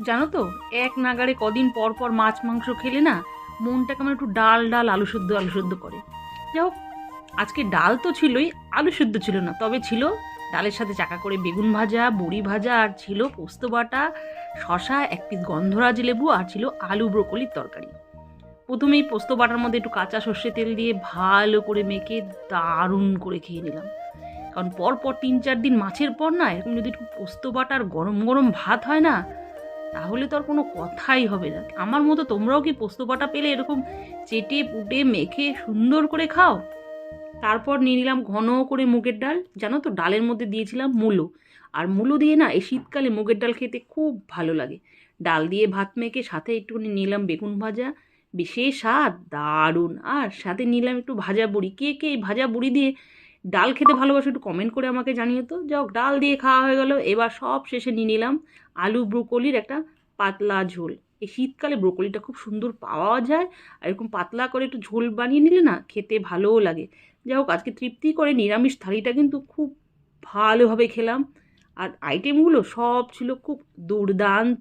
জানো তো, এক নাগাড়ে কদিন পর পর মাছ মাংস খেলে না মনটা কেমন একটু ডাল ডাল আলু সেদ্ধ করে। যাই হোক, আজকে ডাল তো ছিলই, আলু সেদ্ধ ছিল না, তবে ছিল ডালের সাথে চাকা করে বেগুন ভাজা, বড়ি ভাজা, আর ছিল পোস্ত বাটা, শশা, এক পিস গন্ধরাজ লেবু, আর ছিল আলু ব্রোকলির তরকারি। প্রথমেই পোস্ত বাটার মধ্যে একটু কাঁচা সর্ষে তেল দিয়ে ভালো করে মেখে দারুণ করে খেয়ে নিলাম। কারণ পর পর 3-4 দিন মাছের পর না এরকম যদি একটু পোস্ত বাটার গরম গরম ভাত হয় না, তাহলে তো আর কোনো কথাই হবে না। আমার মতো তোমরাও কি পোস্ত বাটা পেলে এরকম চেটে পুটে মেখে সুন্দর করে খাও? তারপর নিয়ে নিলাম ঘন করে মুগের ডাল। জানো তো, ডালের মধ্যে দিয়েছিলাম মূলো। আর মূলো দিয়ে না এই শীতকালে মুগের ডাল খেতে খুব ভালো লাগে। ডাল দিয়ে ভাত মেখে সাথে একটুখানি নিলাম বেগুন ভাজা, বিশেষ স্বাদ, দারুণ। আর সাথে নিলাম একটু ভাজা বড়ি। কে কে এই ভাজা বড়ি দিয়ে ডাল খেতে ভালোবাসো একটু কমেন্ট করে আমাকে জানিও তো। যাই হোক, ডাল দিয়ে খাওয়া হয়ে গেল। এবার সব শেষে নিয়ে নিলাম আলু ব্রোকলির একটা পাতলা ঝোল। এই শীতকালে ব্রোকলিটা খুব সুন্দর পাওয়া যায়, আর এরকম পাতলা করে একটু ঝোল বানিয়ে নিলে না খেতে ভালোও লাগে। যাই হোক, আজকে তৃপ্তি করে নিরামিষ থালিটা কিন্তু খুব ভালোভাবে খেলাম। আর আইটেমগুলো সব ছিল খুব দুর্দান্ত।